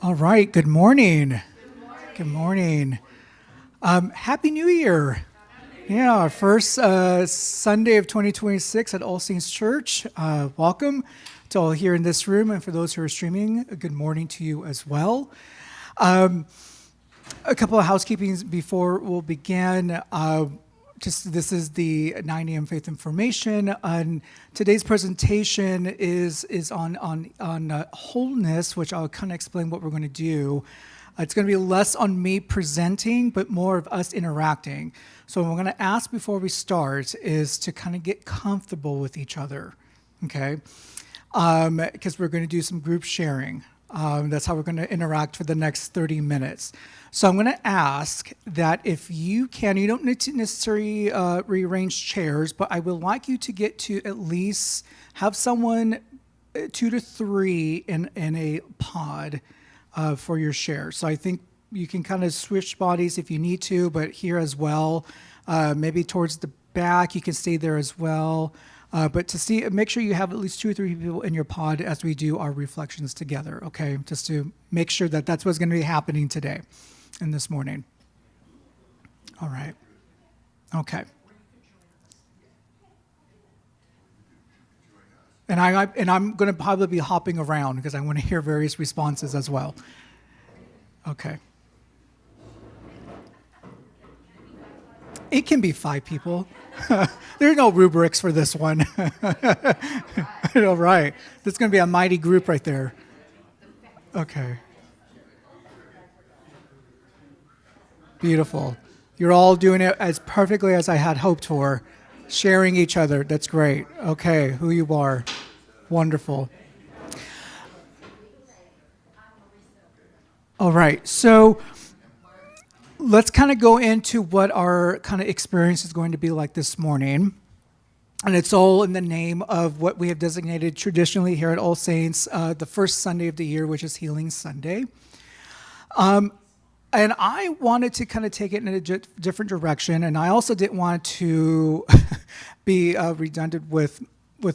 All right, good morning. Good morning. Happy New Year. Yeah, our first Sunday of 2026 at All Saints Church. Welcome to all here in this room, and for those who are streaming, a good morning to you as well. A couple of housekeepings before we'll begin. This is the 9 a.m. Faith Information. Today's presentation is on wholeness, which I'll kind of explain what we're going to do. It's going to be less on me presenting, but more of us interacting. So what I'm going to ask before we start is to kind of get comfortable with each other, okay? Because we're going to do some group sharing. That's how we're going to interact for the next 30 minutes. So I'm going to ask that if you can, you don't need to necessarily rearrange chairs, but I would like you to get to at least have someone 2 to 3 in a pod for your share. So I think you can kind of switch bodies if you need to, but here as well, maybe towards the back, you can stay there as well. But make sure you have at least 2 or 3 people in your pod as we do our reflections together, okay? Just to make sure that that's what's going to be happening today and this morning. All right. Okay. And I'm going to probably be hopping around because I want to hear various responses as well. Okay. It can be 5 people. There are no rubrics for this one. All right. This is going to be a mighty group right there. Okay. Beautiful. You're all doing it as perfectly as I had hoped for. Sharing each other. That's great. Okay. Who you are. Wonderful. All right. So let's kind of go into what our kind of experience is going to be like this morning. And it's all in the name of what we have designated traditionally here at All Saints, the first Sunday of the year, which is Healing Sunday. And I wanted to kind of take it in a different direction. And I also didn't want to be redundant with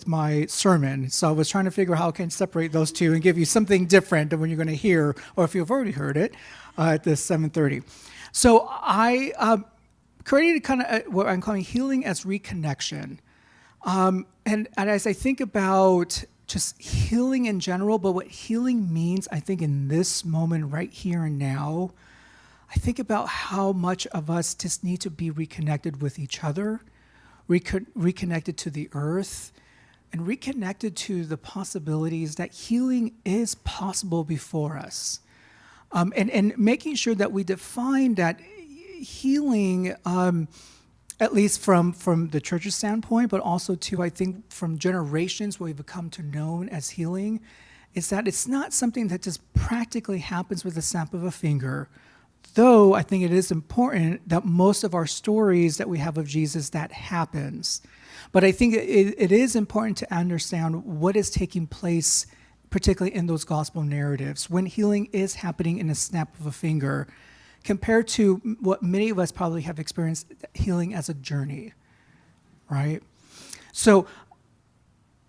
my sermon. So I was trying to figure out how I can separate those two and give you something different than when you're going to hear, or if you've already heard it, at this 7:30. So I created kind of what I'm calling healing as reconnection. And as I think about just healing in general, but what healing means, I think in this moment right here and now, I think about how much of us just need to be reconnected with each other, reconnected to the earth, and reconnected to the possibilities that healing is possible before us. And making sure that we define that healing, at least from the church's standpoint, but also too, I think, from generations where we've come to know as healing, is that it's not something that just practically happens with a snap of a finger. Though I think it is important that most of our stories that we have of Jesus, that happens. But I think it is important to understand what is taking place, particularly in those gospel narratives, when healing is happening in a snap of a finger, compared to what many of us probably have experienced, healing as a journey, right? So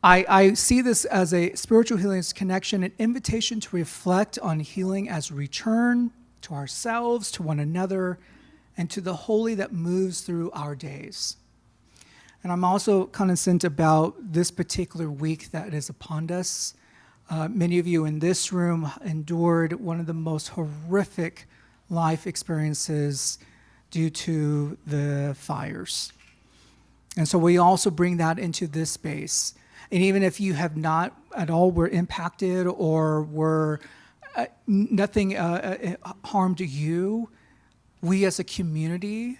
I see this as a spiritual healing as connection, an invitation to reflect on healing as return to ourselves, to one another, and to the holy that moves through our days. And I'm also cognizant about this particular week that is upon us. Many of you in this room endured one of the most horrific life experiences due to the fires. And so we also bring that into this space. And even if you have not at all were impacted or were nothing harmed you, we as a community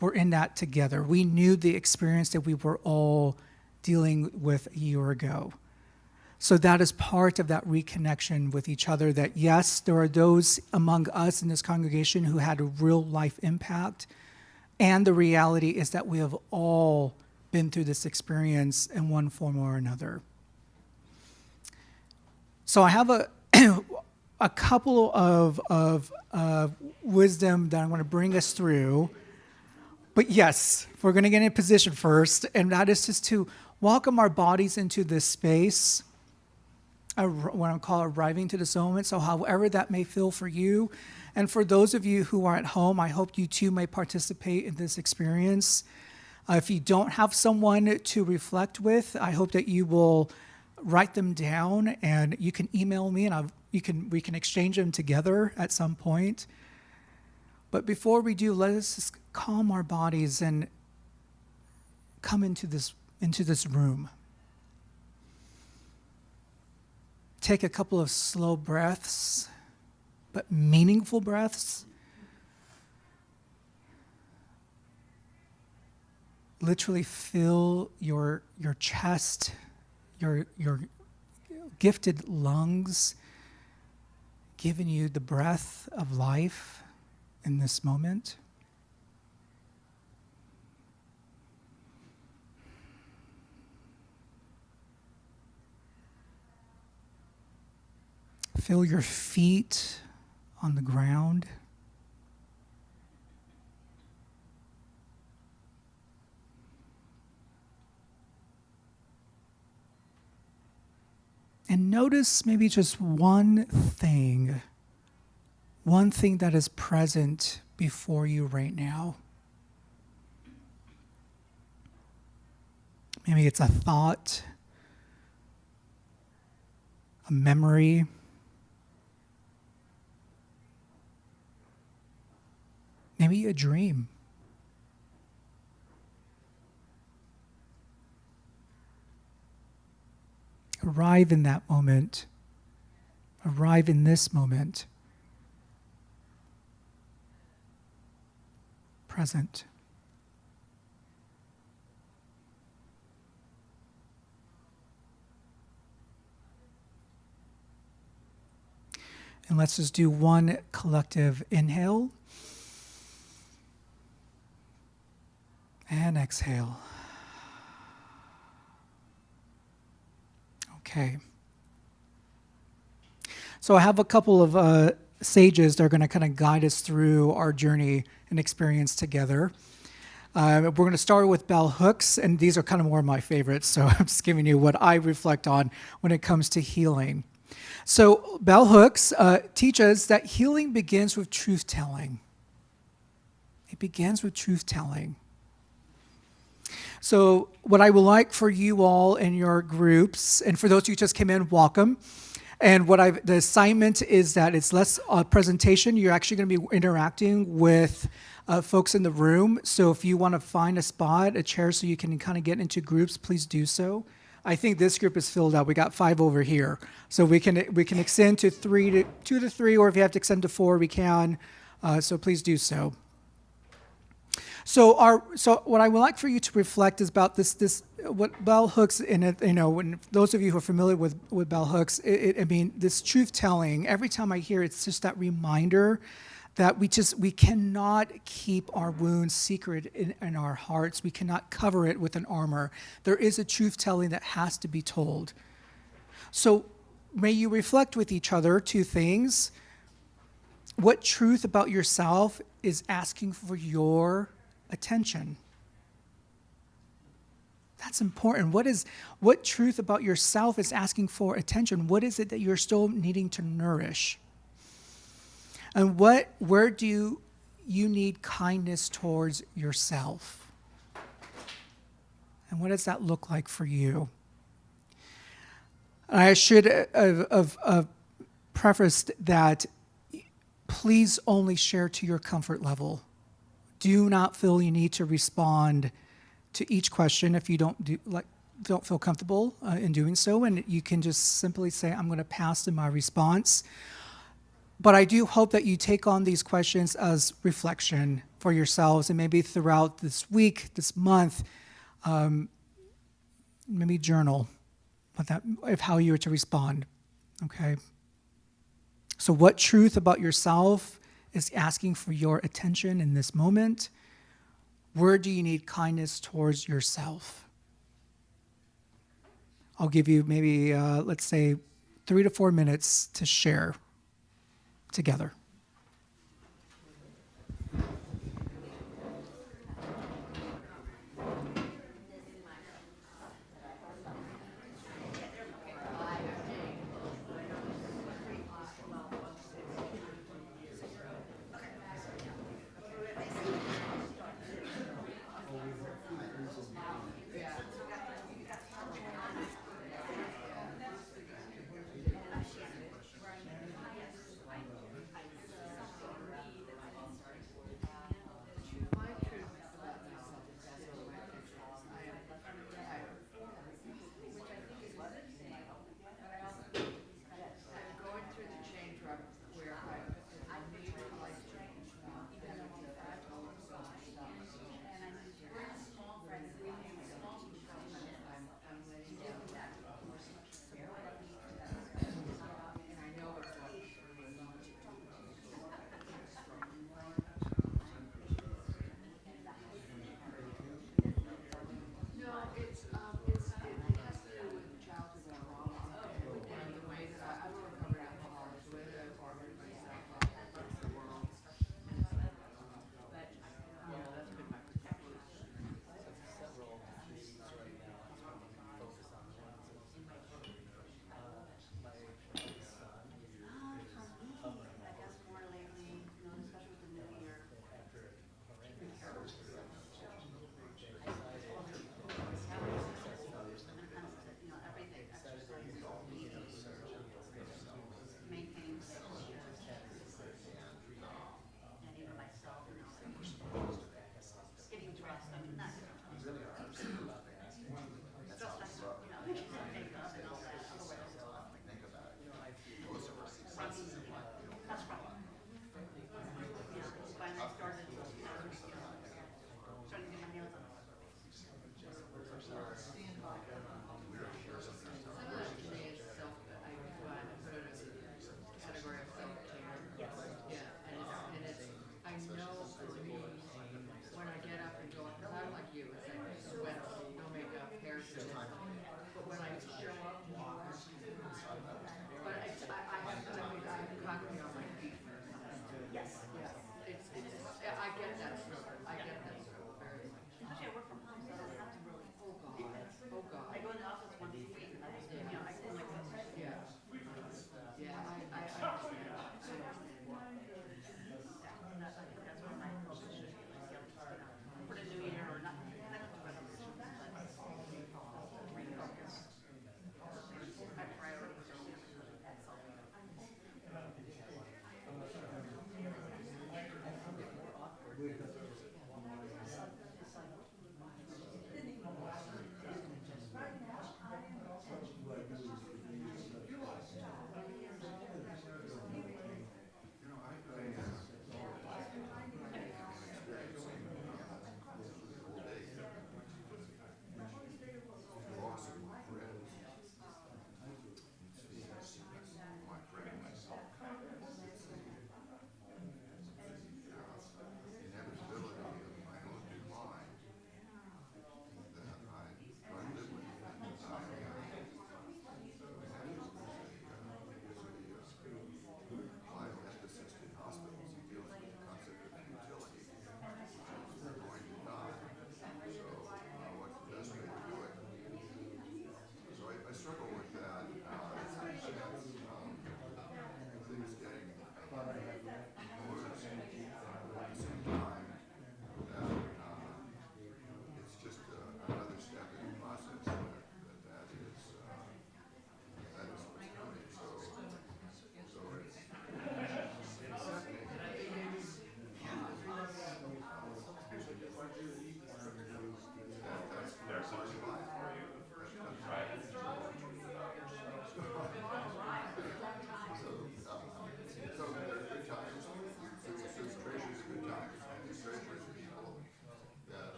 were in that together. We knew the experience that we were all dealing with a year ago. So that is part of that reconnection with each other, that yes, there are those among us in this congregation who had a real life impact. And the reality is that we have all been through this experience in one form or another. So I have a couple of wisdom that I want to bring us through. But yes, we're going to get in position first, and that is just to welcome our bodies into this space. what I call arriving to this moment. So however that may feel for you. And for those of you who are at home, I hope you too may participate in this experience. If you don't have someone to reflect with, I hope that you will write them down, and you can email me, and we can exchange them together at some point. But before we do, let us just calm our bodies and come into this room. Take a couple of slow breaths, but meaningful breaths. Literally fill your chest, your gifted lungs, giving you the breath of life in this moment. Feel your feet on the ground. And notice maybe just one thing that is present before you right now. Maybe it's a thought, a memory, maybe a dream. Arrive in that moment. Arrive in this moment. Present. And let's just do one collective inhale and exhale. Okay. So I have a couple of sages that are going to kind of guide us through our journey and experience together. We're going to start with bell hooks, and these are kind of more of my favorites, so I'm just giving you what I reflect on when it comes to healing. So bell hooks teach us that healing begins with truth-telling. It begins with truth-telling. So what I would like for you all in your groups, and for those who just came in, welcome. And the assignment is that it's less presentation. You're actually going to be interacting with folks in the room. So if you want to find a spot, a chair, so you can kind of get into groups, please do so. I think this group is filled out. We got 5 over here, so we can extend to 2 to 3, or if you have to extend to 4, we can. So please do so. So what I would like for you to reflect is about this what bell hooks in it. When those of you who are familiar with bell hooks, this truth telling. Every time I hear it, it's just that reminder that we cannot keep our wounds secret in our hearts. We cannot cover it with an armor. There is a truth telling that has to be told. So may you reflect with each other 2 things. What truth about yourself is asking for your attention? That's important. What truth about yourself is asking for attention? What is it that you're still needing to nourish? And where do you need kindness towards yourself? And what does that look like for you? I should have prefaced that please only share to your comfort level. Do not feel you need to respond to each question if you don't feel comfortable in doing so, and you can just simply say, I'm going to pass in my response. But I do hope that you take on these questions as reflection for yourselves, and maybe throughout this week, this month, maybe journal of how you are to respond, okay? So what truth about yourself is asking for your attention in this moment? Where do you need kindness towards yourself? I'll give you maybe, let's say, 3 to 4 minutes to share together.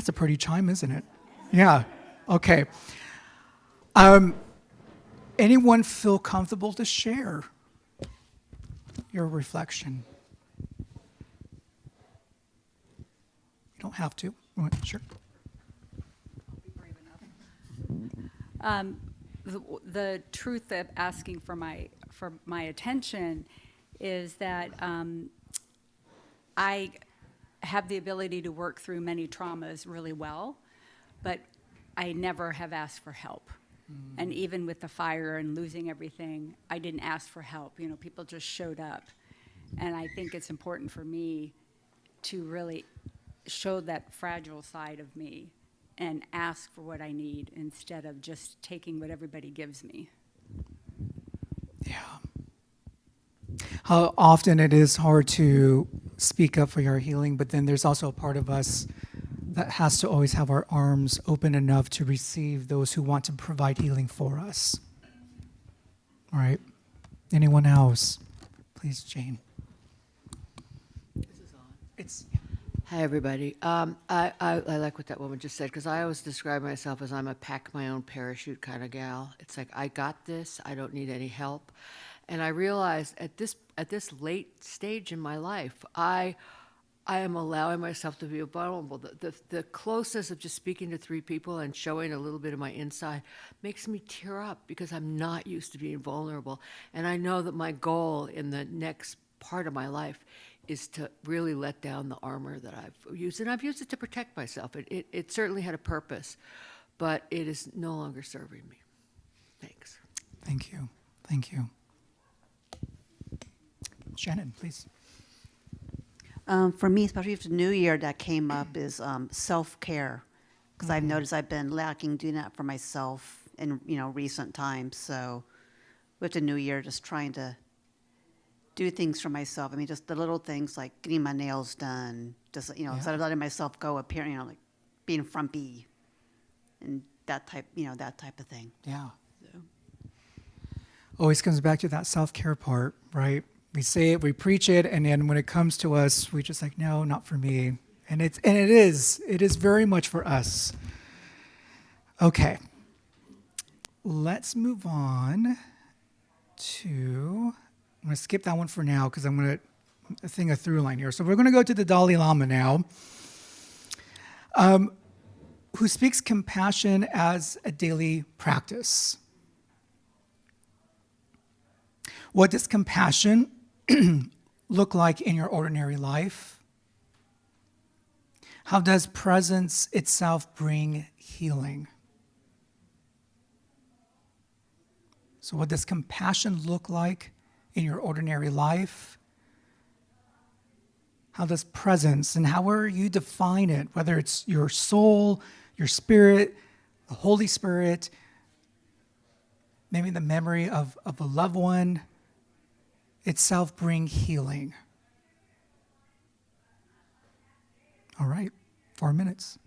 That's a pretty chime, isn't it? Yeah. Okay. Um, anyone feel comfortable to share your reflection? You don't have to. Sure. The truth of asking for my attention is that I have the ability to work through many traumas really well, but I never have asked for help. And even with the fire and losing everything, I didn't ask for help. You know, people just showed up. And I think it's important for me to really show that fragile side of me and ask for what I need instead of just taking what everybody gives me. Yeah. How often it is hard to speak up for your healing, but then there's also a part of us that has to always have our arms open enough to receive those who want to provide healing for us. All right. Anyone else? Please, Jane. This is on. It's Hi, everybody. I like what that woman just said, because I always describe myself as I'm a pack my own parachute kind of gal. It's like, I got this. I don't need any help. And I realized at this late stage in my life, I am allowing myself to be vulnerable. The closeness of just speaking to 3 people and showing a little bit of my inside makes me tear up, because I'm not used to being vulnerable. And I know that my goal in the next part of my life is to really let down the armor that I've used. And I've used it to protect myself. It certainly had a purpose, but it is no longer serving me. Thanks. Thank you. Thank you. Shannon, please. For me, especially with the new year, that came up is self-care, because I've noticed I've been lacking doing that for myself in recent times. So with the new year, just trying to do things for myself. I mean, just the little things like getting my nails done, just instead of letting myself go appearing, like being frumpy and that type of thing. Yeah. So. Always comes back to that self-care part, right? We say it, we preach it, and then when it comes to us, we just like, no, not for me. And it is very much for us. Okay. Let's move on to, I'm going to skip that one for now because I'm going to think a through line here. So we're going to go to the Dalai Lama now, who speaks compassion as a daily practice. What does compassion look like in your ordinary life? How does presence itself bring healing? So what does compassion look like in your ordinary life? How does presence, and however you define it, whether it's your soul, your spirit, the Holy Spirit, maybe the memory of a loved one, itself bring healing? All right, 4 minutes.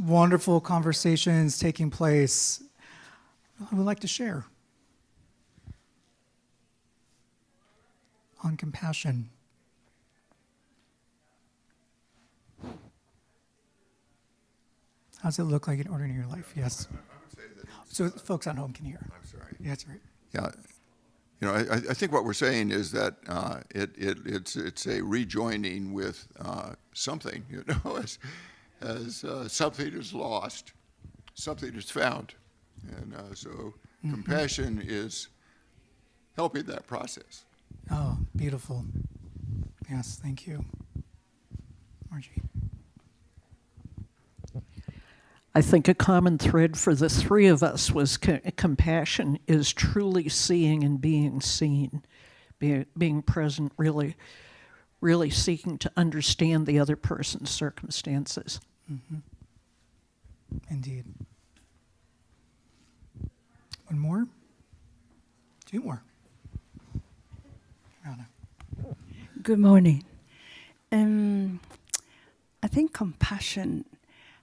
wonderful conversations taking place. I would like to share on compassion. How does it look like in ordinary life? Yes. I would say that So folks at home can hear. I'm sorry. Yeah, that's right. Yeah, I think what we're saying is that it's a rejoining with something, as something is lost, something is found, and so compassion is helping that process. Oh, beautiful. Yes, thank you. Margie. I think a common thread for the three of us was compassion is truly seeing and being seen, being present, really seeking to understand the other person's circumstances. Mm-hmm. Indeed. One more? Two more. Rana. Good morning. I think compassion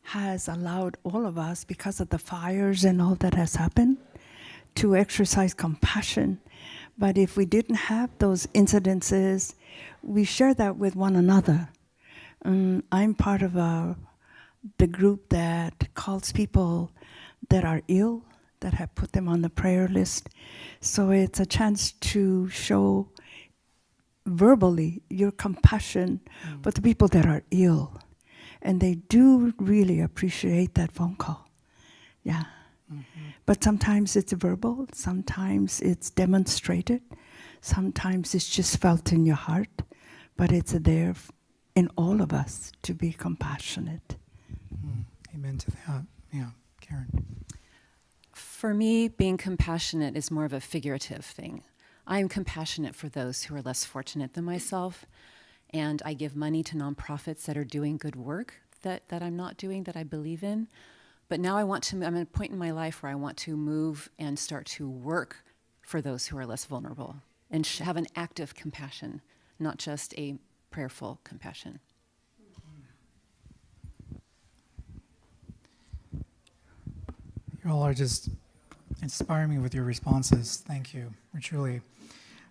has allowed all of us, because of the fires and all that has happened, to exercise compassion. But if we didn't have those incidences, we share that with one another. I'm part of the group that calls people that are ill, that have put them on the prayer list. So it's a chance to show verbally your compassion for the people that are ill. And they do really appreciate that phone call. Yeah. Mm-hmm. But sometimes it's verbal, sometimes it's demonstrated, sometimes it's just felt in your heart, but it's there in all of us to be compassionate. Amen to that. Yeah, Karen. For me, being compassionate is more of a figurative thing. I am compassionate for those who are less fortunate than myself, and I give money to nonprofits that are doing good work that I'm not doing, that I believe in. But now I'm at a point in my life where I want to move and start to work for those who are less vulnerable and have an active compassion, not just a prayerful compassion. You all are just inspiring me with your responses. Thank you. Truly.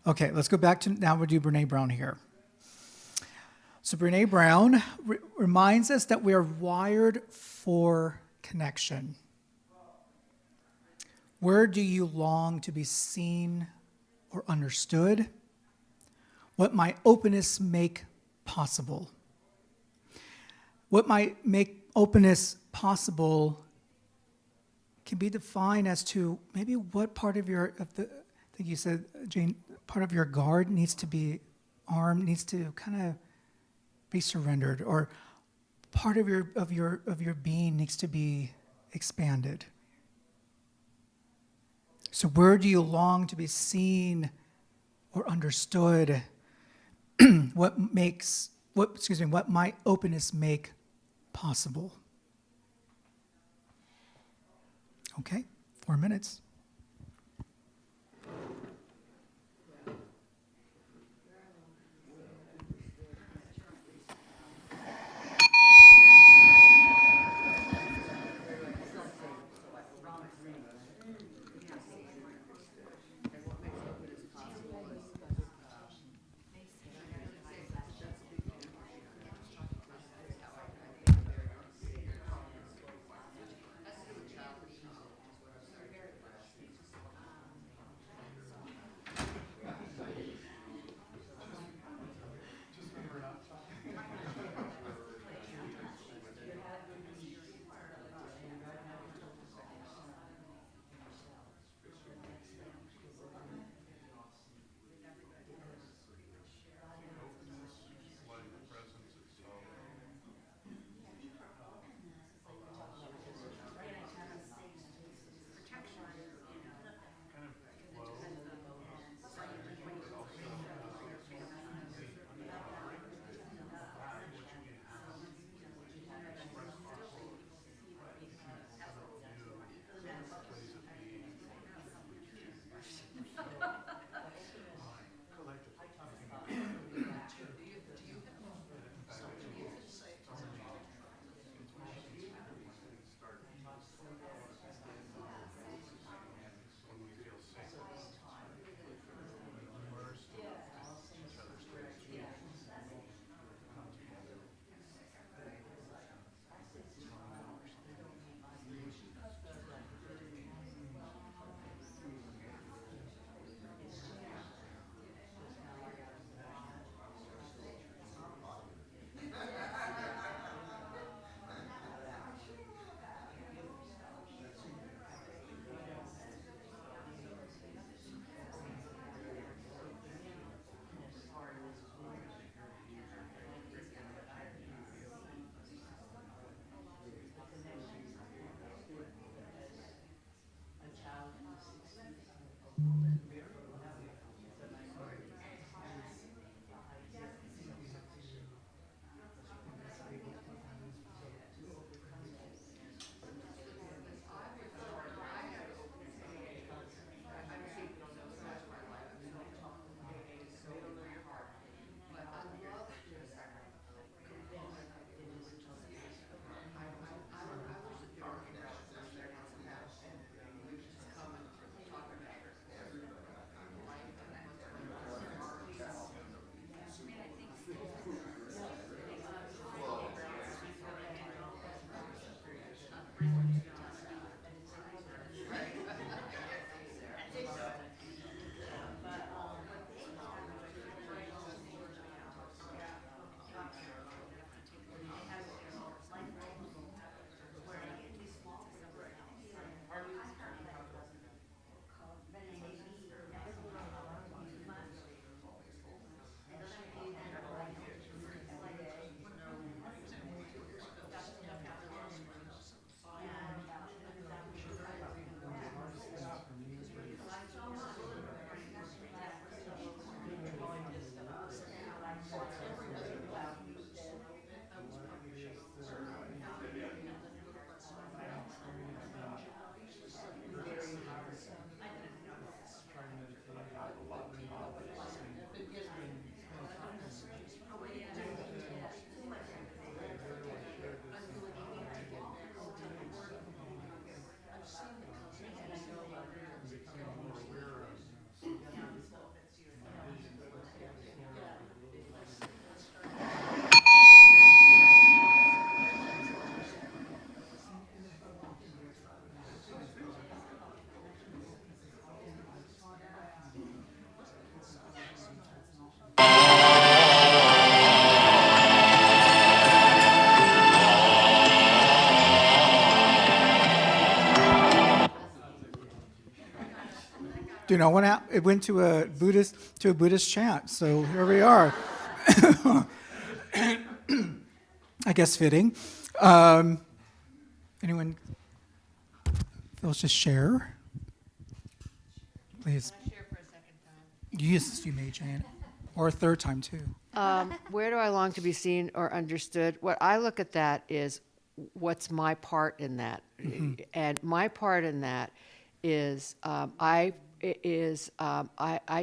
Okay, let's go back to, now we'll do Brene Brown here. So Brene Brown reminds us that we are wired for connection. Where do you long to be seen or understood? What might openness make possible? What might make openness possible can be defined as to maybe what part of I think you said, Jane, part of your guard needs to be armed, needs to kind of be surrendered, or part of your being needs to be expanded. So where do you long to be seen or understood? What might openness make possible? Okay, 4 minutes. went out. It went to a Buddhist chant. So here we are. I guess fitting. Anyone else just share? Please. Share for a second time. Yes, you may, Jane. Or a third time, too. Where do I long to be seen or understood? What I look at that is what's my part in that, and my part in that is I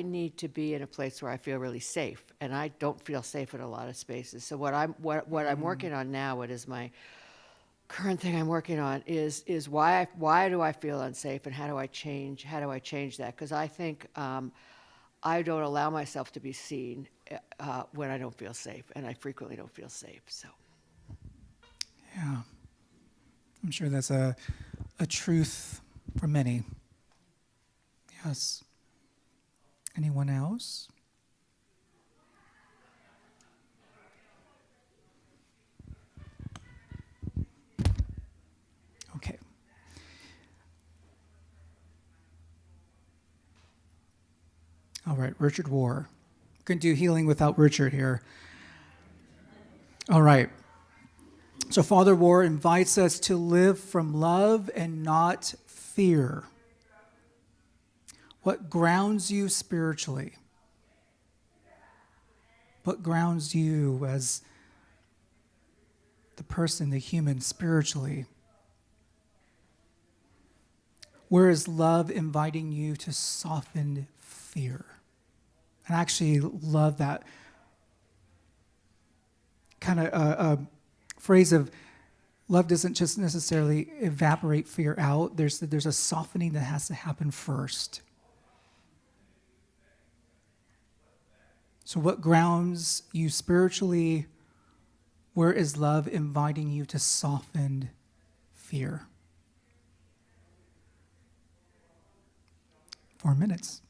need to be in a place where I feel really safe, and I don't feel safe in a lot of spaces. So what I'm working on now, what is my current thing I'm working on is why do I feel unsafe, and how do I change that? Because I think I don't allow myself to be seen when I don't feel safe, and I frequently don't feel safe. So, Yeah. I'm sure that's a truth for many. Yes. Anyone else? Okay. All right, Richard War. Couldn't do healing without Richard here. All right. So Father War invites us to live from love and not fear. What grounds you spiritually? What grounds you as the person, the human, spiritually? Where is love inviting you to soften fear? And I actually love that kind of phrase of love doesn't just necessarily evaporate fear out. There's a softening that has to happen first. So what grounds you spiritually? Where is love inviting you to soften fear? 4 minutes.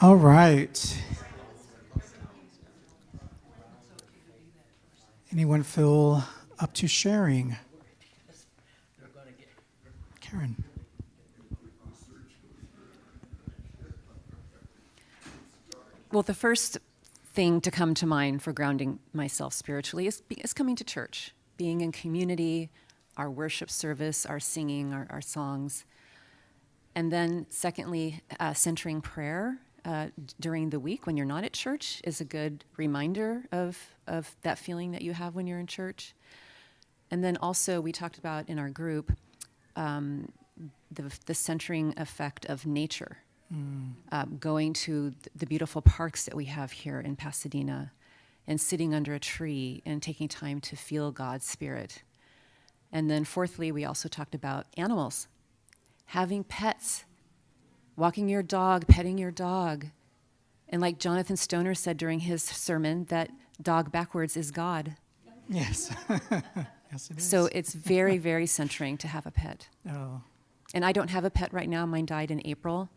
All right. Anyone feel up to sharing? Karen. Well, the first thing to come to mind for grounding myself spiritually is coming to church, being in community, our worship service, our singing, our songs. And then, secondly, centering prayer during the week when you're not at church is a good reminder of that feeling that you have when you're in church. And then also, we talked about in our group the centering effect of nature. Going to the beautiful parks that we have here in Pasadena and sitting under a tree and taking time to feel God's Spirit. And then fourthly, we also talked about animals, having pets, walking your dog, petting your dog. And like Jonathan Stoner said during his sermon, that dog backwards is God. Yes. Yes, it is. So it's very, very centering to have a pet. Oh. And I don't have a pet right now. Mine died in April.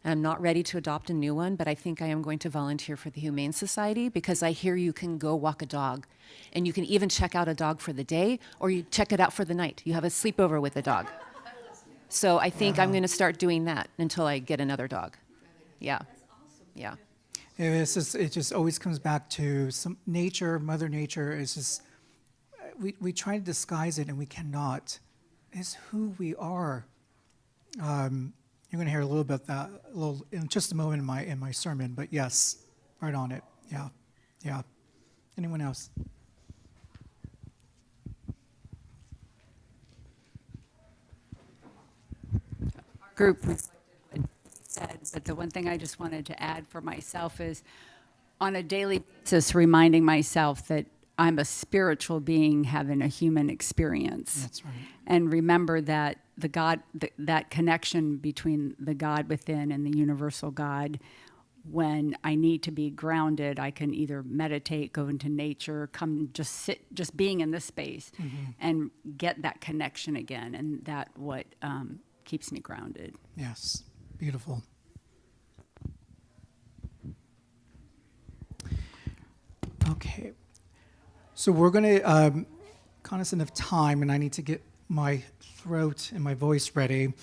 I'm not ready to adopt a new one, but I think I am going to volunteer for the Humane Society because I hear you can go walk a dog. And you can even check out a dog for the day, or you check it out for the night. You have a sleepover with a dog. So I think I'm going to start doing that until I get another dog. Yeah. Yeah. It just always comes back to some nature, Mother Nature is just, we try to disguise it and we cannot. It's who we are. You're going to hear a little bit of that in just a moment in my sermon, but yes, right on it. Yeah, yeah. Anyone else? Group said, but the one thing I just wanted to add for myself is on a daily basis reminding myself that I'm a spiritual being having a human experience. That's right. And remember that that connection between the God within and the universal God, when I need to be grounded, I can either meditate, go into nature, just being in this space and get that connection again. And that what keeps me grounded. Yes, beautiful. Okay, so we're going to, cognizant of time, and I need to get my throat and my voice ready.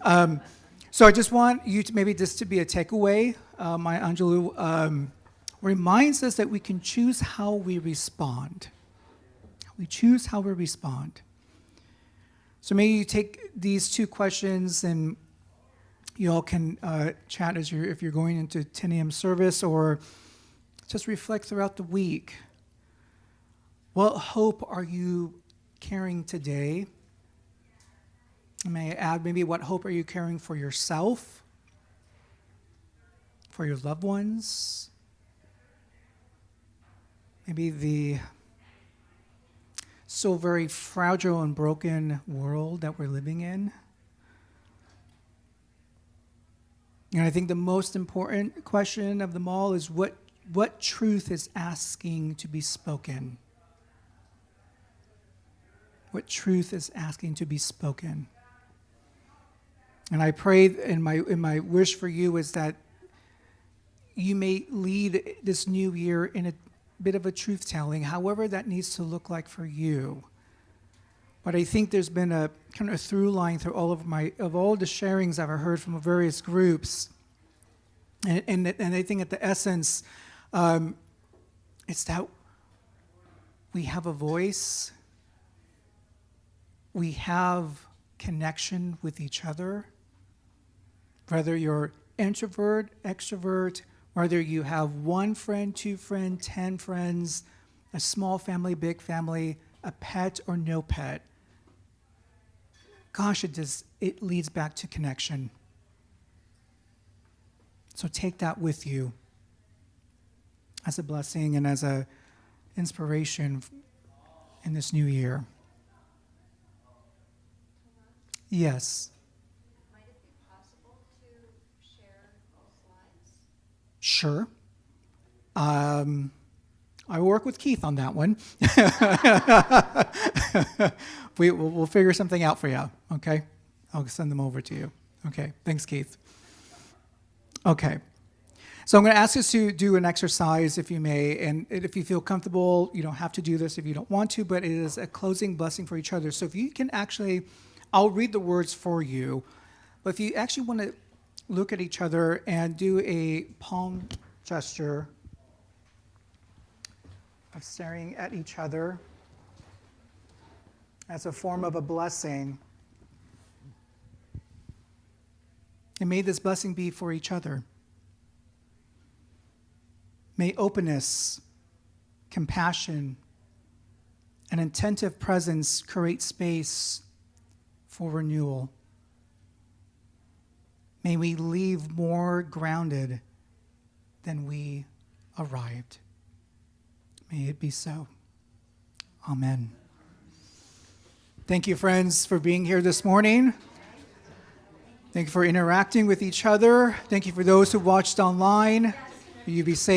So I just want you to maybe just to be a takeaway. My Angelou reminds us that we can choose how we respond. We choose how we respond. So maybe you take these two questions and you all can chat if you're going into 10 a.m. service, or just reflect throughout the week. What hope are you carrying today? May I add, maybe what hope are you carrying for yourself, for your loved ones? Maybe the so very fragile and broken world that we're living in. And I think the most important question of them all is what truth is asking to be spoken? What truth is asking to be spoken? And I pray, and my wish for you is that you may lead this new year in a bit of a truth-telling, however that needs to look like for you. But I think there's been a kind of through line through all the sharings I've heard from various groups, and I think at the essence, it's that we have a voice, we have connection with each other, whether you're introvert, extrovert, whether you have one friend, two friends, 10 friends, a small family, big family, a pet or no pet. Gosh, it leads back to connection. So take that with you as a blessing and as a inspiration in this new year. Yes. Might it be possible to share slides? Sure. I work with Keith on that one. We'll figure something out for you, okay? I'll send them over to you. Okay, thanks, Keith. Okay. So I'm going to ask us to do an exercise, if you may, and if you feel comfortable, you don't have to do this if you don't want to, but it is a closing blessing for each other. So if you can actually, I'll read the words for you, but if you actually want to look at each other and do a palm gesture of staring at each other as a form of a blessing. And may this blessing be for each other. May openness, compassion, and attentive presence create space for renewal. May we leave more grounded than we arrived. May it be so. Amen. Thank you, friends, for being here this morning. Thank you for interacting with each other. Thank you for those who watched online. May you be safe.